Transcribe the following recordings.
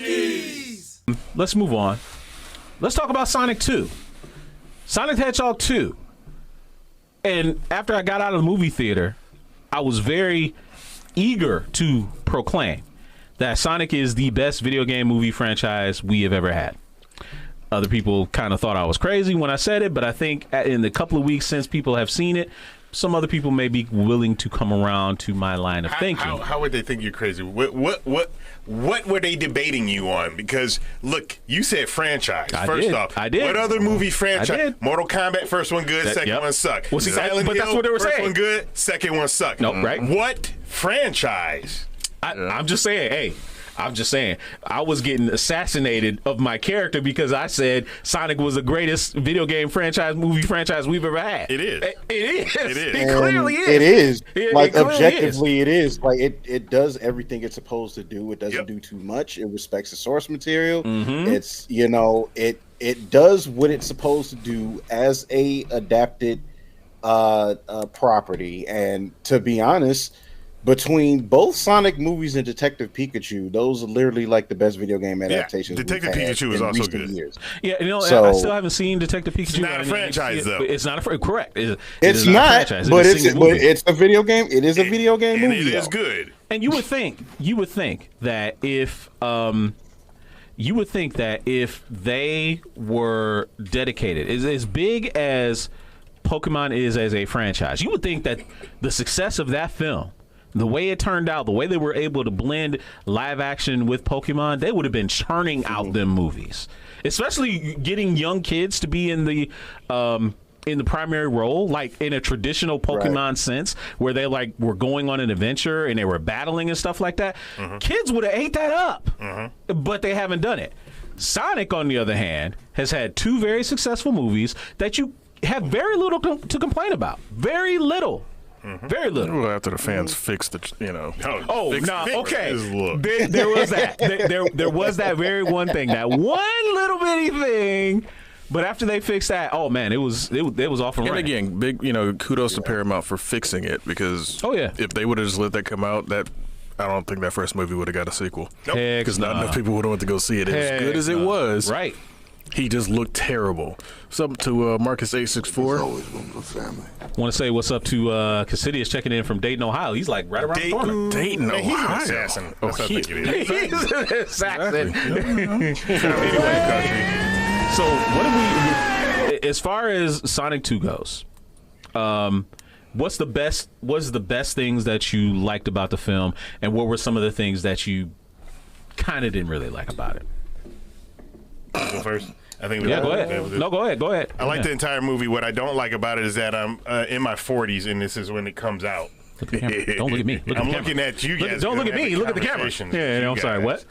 Junkies! Let's move on. Let's talk about Sonic 2. Sonic the Hedgehog 2. And after I got out of the movie theater, I was very eager to proclaim that Sonic is the best video game movie franchise we have ever had. Other people kind of thought I was crazy when I said it, but I think in the couple of weeks since people have seen it, some other people may be willing to come around to my line of thinking. How would they think you're crazy? What were they debating you on? Because look, you said franchise. First off, I did. What other movie franchise? I did. Mortal Kombat, first one good, second one sucked. Well, see, Silent but Hill, that's what they were first saying. one good, second one sucked. No, right? What franchise? I'm just saying, hey. I'm just saying, I was getting assassinated of my character because I said Sonic was the greatest video game movie franchise we've ever had. It is. It is. It is. It clearly is. It is. Like, it objectively, it is. Like, it does everything it's supposed to do. It doesn't do too much. It respects the source material. Mm-hmm. It's, it does what it's supposed to do as a adapted property. And to be honest, between both Sonic movies and Detective Pikachu, those are literally like the best video game adaptations. Detective Pikachu is also good. Years. Yeah, so, I still haven't seen Detective Pikachu. It's not a franchise, though. It's not a correct. It's not, but it's a video game. It is a video game movie. And it is good. And you would think that if they were dedicated, as big as Pokemon is as a franchise, you would think that the success of that film, the way it turned out, the way they were able to blend live action with Pokemon, they would have been churning out them movies. Especially getting young kids to be in the primary role, like in a traditional Pokemon sense, where they like were going on an adventure and they were battling and stuff like that. Mm-hmm. Kids would have ate that up, but they haven't done it. Sonic, on the other hand, has had two very successful movies that you have very little to complain about. Very little. Mm-hmm. Very little. Well, after the fans fixed the, okay. There was that. There was that very one thing, that one little bitty thing. But after they fixed that, oh man, it was off and running. And again, big, kudos to Paramount for fixing it, because if they would have just let that come out, I don't think that first movie would have got a sequel. Because not enough people would have went to go see it. As good as it was, right? He just looked terrible. What's up to Marcus 864? Want to say what's up to Cassidy is checking in from Dayton, Ohio. He's like right around the corner. Dayton, Ohio. He's an assassin. He's an assassin. Anyway, so what do we? As far as Sonic 2 goes, what's the best things that you liked about the film, and what were some of the things that you kind of didn't really like about it? Go first. I think. Go ahead. No, go ahead. I like the entire movie. What I don't like about it is that I'm in my 40s, and this is when it comes out. Look at the camera. Don't look at me. I'm looking at you guys. Don't look at me. Look at the camera. Yeah, I'm sorry. What?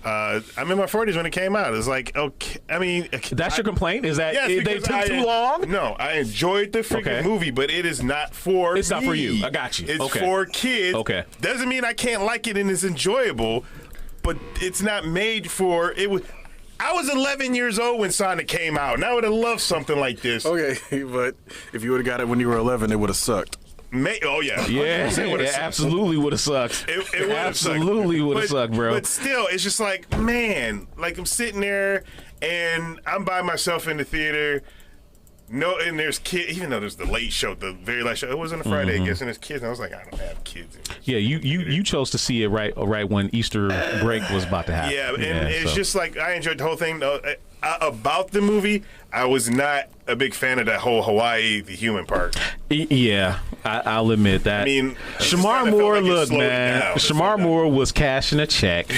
I'm in my 40s when it came out. It's like, okay, I mean, that's your complaint? Is that they took too long? No, I enjoyed the freaking movie, but it is not for me. It's not for you. I got you. It's for kids. Okay. Doesn't mean I can't like it and it's enjoyable, but it's not made for it. I was 11 years old when Sonic came out, and I would have loved something like this. Okay, but if you would have got it when you were 11, it would have sucked. It absolutely would have sucked. It absolutely would have sucked, bro. But still, it's just like, man, like I'm sitting there and I'm by myself in the theater. No, and there's kids. Even though there's the late show, the very late show. It wasn't a Friday, I guess, and there's kids. And I was like, I don't have kids. Yeah, you chose to see it right when Easter break was about to happen. Yeah, and it's just like I enjoyed the whole thing. About the movie, I was not a big fan of that whole Hawaii the human part. Yeah, I'll admit that. I mean, Shamar Moore, look, man. Shamar Moore was cashing a check.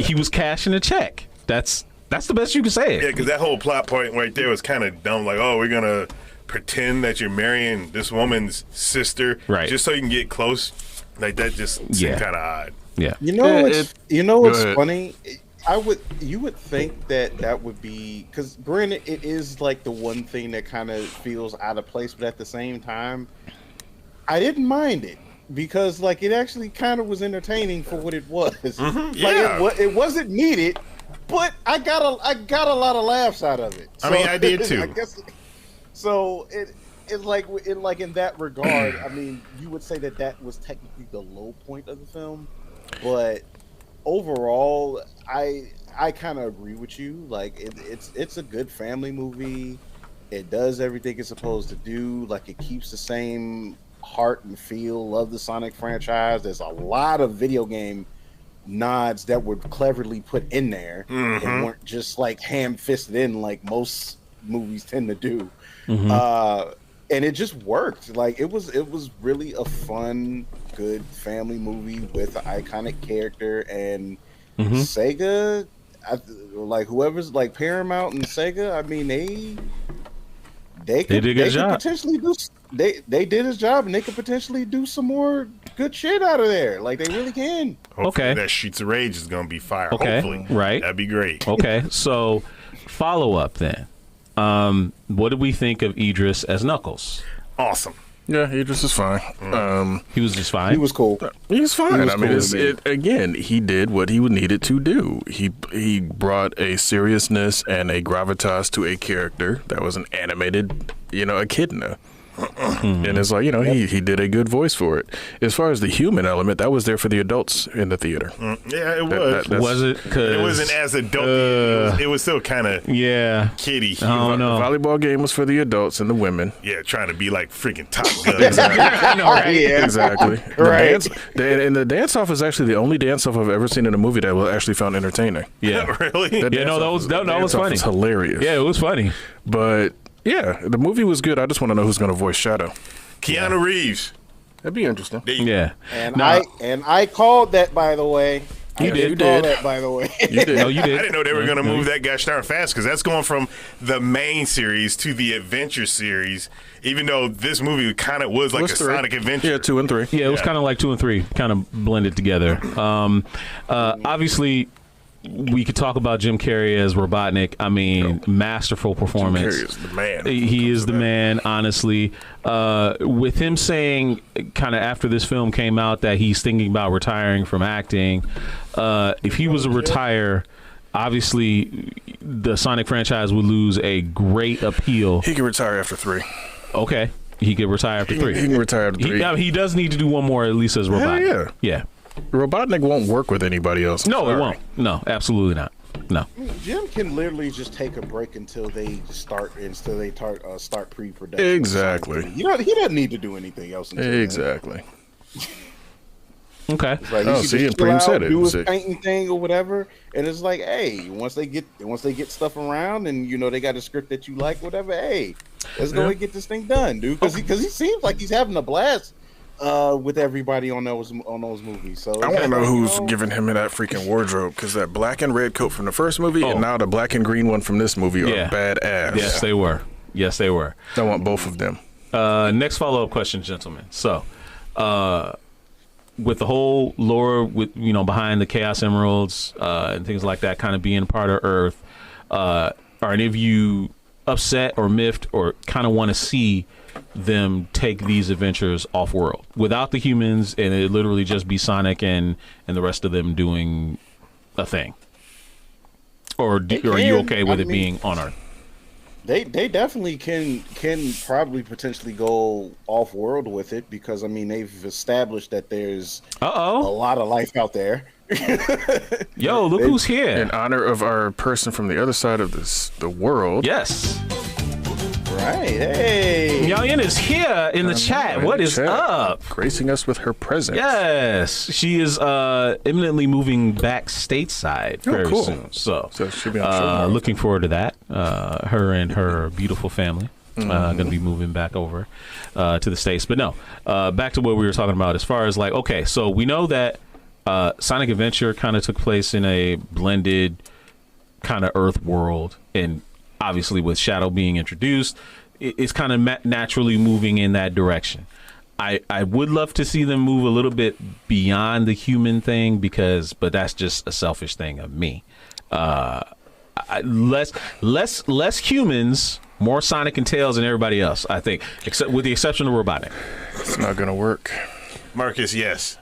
He was cashing a check. That's the best you can say it. Yeah, because that whole plot point right there was kind of dumb. Like, oh, we're gonna pretend that you're marrying this woman's sister, right? Just so you can get close. Like that just seemed kind of odd. Yeah. You know what's funny? You would think that would be, because granted it is like the one thing that kind of feels out of place, but at the same time, I didn't mind it because like it actually kind of was entertaining for what it was. Mm-hmm. Like it wasn't needed, but I got a lot of laughs out of it. So, I mean, I did too. I guess so. It's like in that regard. I mean, you would say that was technically the low point of the film, but overall, I kind of agree with you. Like it's a good family movie. It does everything it's supposed to do. Like it keeps the same heart and feel of the Sonic franchise. There's a lot of video game nods that were cleverly put in there and weren't just like ham-fisted in like most movies tend to do. And it just worked. Like it was really a fun, good family movie with an iconic character. And Sega, like whoever's like Paramount and Sega, I mean they could potentially do. They did his job, and they could potentially do some more good shit out of there. Like they really can. Hopefully that Streets of Rage is gonna be fire. Okay, hopefully, right? That'd be great. Okay, so follow up then. What did we think of Idris as Knuckles? Awesome. Yeah, Idris is fine. He was just fine. He was cool. He was fine. I mean, again, he did what he needed to do. He brought a seriousness and a gravitas to a character that was an animated, echidna. And it's like, he did a good voice for it. As far as the human element, that was there for the adults in the theater. Yeah, it was. Was it? It wasn't as adult. It was still kind of kiddie. I don't know. The volleyball game was for the adults and the women. Yeah, trying to be like freaking Top Gun. I know, right? Yeah. Exactly. Right. The dance-off is actually the only dance-off I've ever seen in a movie that I actually found entertaining. Yeah. Really? That was funny. It's hilarious. Yeah, it was funny. But yeah, the movie was good. I just want to know who's going to voice Shadow. Keanu Reeves. That'd be interesting. Yeah. And I called that, by the way. You did. That, by the way. You did. No, you did. I didn't know they were going to move that guy star fast because that's going from the main series to the adventure series. Even though this movie kind of was like a Sonic adventure. Yeah, 2 and 3. Yeah, it was kind of like 2 and 3, kind of blended together. Obviously, we could talk about Jim Carrey as Robotnik. I mean, masterful performance. Jim Carrey is the man. He is the man, honestly. With him saying, kind of after this film came out, that he's thinking about retiring from acting. If he was to retire, obviously, the Sonic franchise would lose a great appeal. He can retire after 3. Okay. He could retire after 3. He can retire after 3. He does need to do one more, at least as Robotnik. Yeah. Robotnik won't work with anybody else. No, it won't. No, absolutely not. No. I mean, Jim can literally just take a break until they start pre-production. Exactly. He doesn't need to do anything else. Exactly. Okay. It's like, and Preem said it. Do his painting thing or whatever, and it's like, hey, once they get stuff around, and they got a script that you like, whatever. Hey, let's go and get this thing done, dude. Because he seems like he's having a blast. With everybody on those movies. So I want to know who's giving him that freaking wardrobe, because that black and red coat from the first movie and now the black and green one from this movie are badass. Yes, they were. I want both of them. Next follow-up question, gentlemen. So, with the whole lore behind the Chaos Emeralds and things like that kind of being part of Earth, are any of you upset or miffed or kind of want to see them take these adventures off world without the humans, and it literally just be Sonic and the rest of them doing a thing? Or are you okay with it being on Earth? They definitely can probably potentially go off world with it, because they've established that there's a lot of life out there. Yo, look who's here in honor of our person from the other side of the world. Yes. Right. Hey. Youngin is here in the chat. What is up? Gracing us with her presence. Yes. She is imminently moving back stateside very soon. So she'll be on looking forward to that. Her and her beautiful family going to be moving back over to the States. But no, back to what we were talking about as far as so we know that Sonic Adventure kind of took place in a blended kind of Earth world, and obviously with Shadow being introduced, it's kind of naturally moving in that direction. I would love to see them move a little bit beyond the human thing, but that's just a selfish thing of me. Less humans, more Sonic and Tails and everybody else, I think, except with the exception of Robotnik. It's not gonna work. Marcus, yes.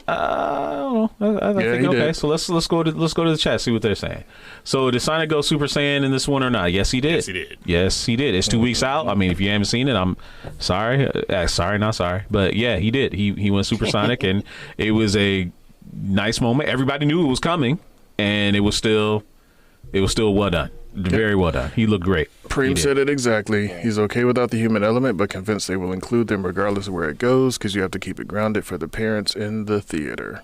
I don't know. I think okay. Did. So let's go to the chat, see what they're saying. So did Sonic go Super Saiyan in this one or not? Yes, he did. Yes, he did. It's 2 weeks out. I mean, if you haven't seen it, I'm sorry. Sorry, not sorry. But yeah, he did. He went Super Sonic, and it was a nice moment. Everybody knew it was coming, and it was still well done. Very well done. He looked great. Preem said it exactly. He's okay without the human element, but convinced they will include them regardless of where it goes, because you have to keep it grounded for the parents in the theater.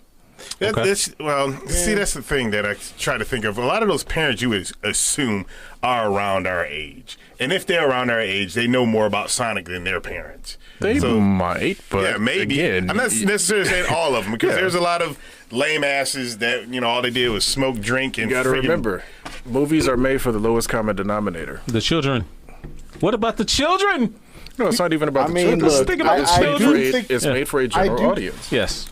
See, that's the thing that I try to think of. A lot of those parents you would assume are around our age. And if they're around our age, they know more about Sonic than their parents. They might, but yeah, maybe. Again, I'm not necessarily saying all of them, because there's a lot of lame asses that, all they did was smoke, drink, and you got to remember, movies are made for the lowest common denominator. The children. What about the children? No, it's not even about the children. Look, think about the children. It's made for a general audience. Yes.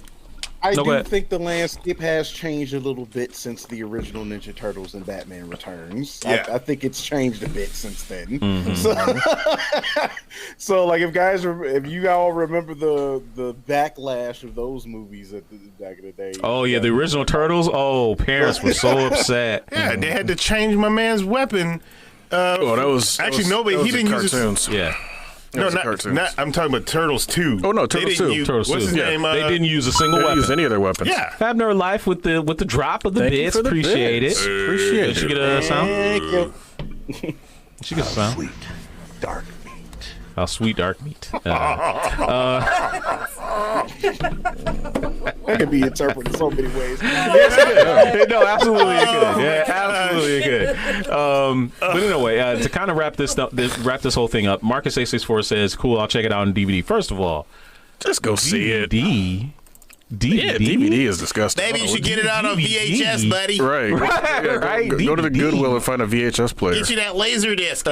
I do think the landscape has changed a little bit since the original Ninja Turtles and Batman Returns. Yeah. I think it's changed a bit since then. Mm-hmm. So like, if you all remember the backlash of those movies back in the day. Oh yeah, the original Turtles. Oh, parents were so upset. Yeah, they had to change my man's weapon. That was he didn't use cartoons. Yeah. No, not. I'm talking about Turtles 2. Oh no, Turtles 2. Turtles what's 2. his name? They didn't use a single weapon. Use any of their weapons. Yeah. Having her life with the drop of the bits. Appreciate it. Appreciate Did it. she get a sound? Thank you. She get a sound. Sweet, dark meat. Oh, sweet dark meat. That could be interpreted so many ways. No, absolutely it could. Yeah, absolutely it could. But anyway, to kind of wrap this whole thing up, Marcus864 says, "Cool, I'll check it out on DVD." First of all, just go see it. DVD. Yeah, DVD is disgusting. Maybe you should get it out on VHS, buddy. Right. Go to the Goodwill and find a VHS player. Get you that laser disc.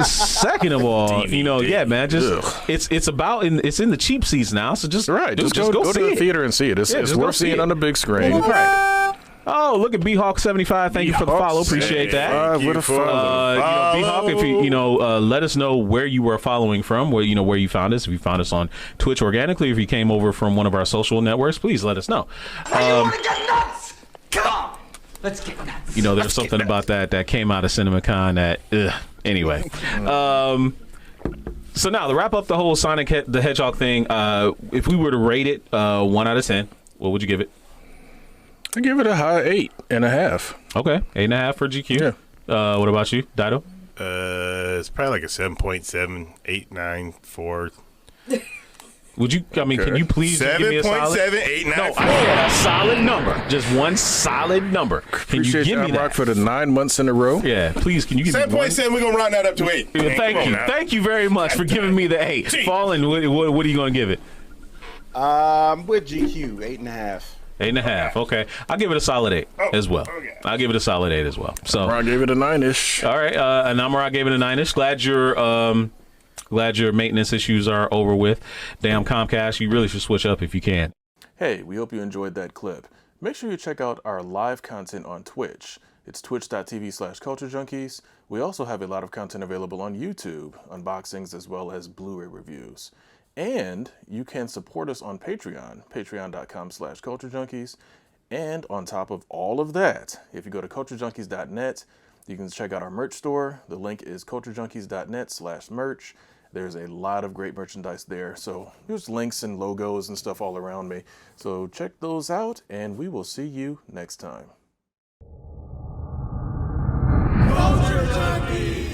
Second of all, man, just it's in the cheap seats now, so just go to the theater and see it. It's worth seeing on the big screen. Right. Oh, look at B-Hawk75. Thank you for the follow. Appreciate that. What a follow. B-Hawk, if you let us know where you were following from, where you found us. If you found us on Twitch organically, if you came over from one of our social networks, please let us know. You want to get nuts? Come on. Let's get nuts. There's something about that came out of CinemaCon that, anyway. So now, to wrap up the whole Sonic the Hedgehog thing, if we were to rate it 1 out of 10, what would you give it? I give it a high 8.5. Okay, 8.5 for GQ. Yeah. What about you, Dido? It's probably like a 7.7, 8, 9, 4. Would you? I mean, can you please give me a solid? 7.7, 8, 9, 4. I need a solid number. Just one solid number. Can you give me that for the 9 months in a row? Yeah, please. Can you give me 7.7? We're gonna round that up to 8. Thank you very much for giving me the 8. Fallen, what are you gonna give it? With GQ, 8.5. 8.5. Okay, I'll give it a solid 8 as well. Okay. I'll give it a solid 8 as well. So I gave it a 9-ish. All right, Namara gave it a 9-ish. Glad your maintenance issues are over with. Damn Comcast, you really should switch up if you can. Hey, we hope you enjoyed that clip. Make sure you check out our live content on Twitch. It's twitch.tv/Culture Junkies. We also have a lot of content available on YouTube, unboxings as well as Blu-ray reviews. And you can support us on Patreon, patreon.com/Culture Junkies. And on top of all of that, if you go to culturejunkies.net, you can check out our merch store. The link is culturejunkies.net/merch. There's a lot of great merchandise there. So there's links and logos and stuff all around me. So check those out, and we will see you next time. Culture Junkies.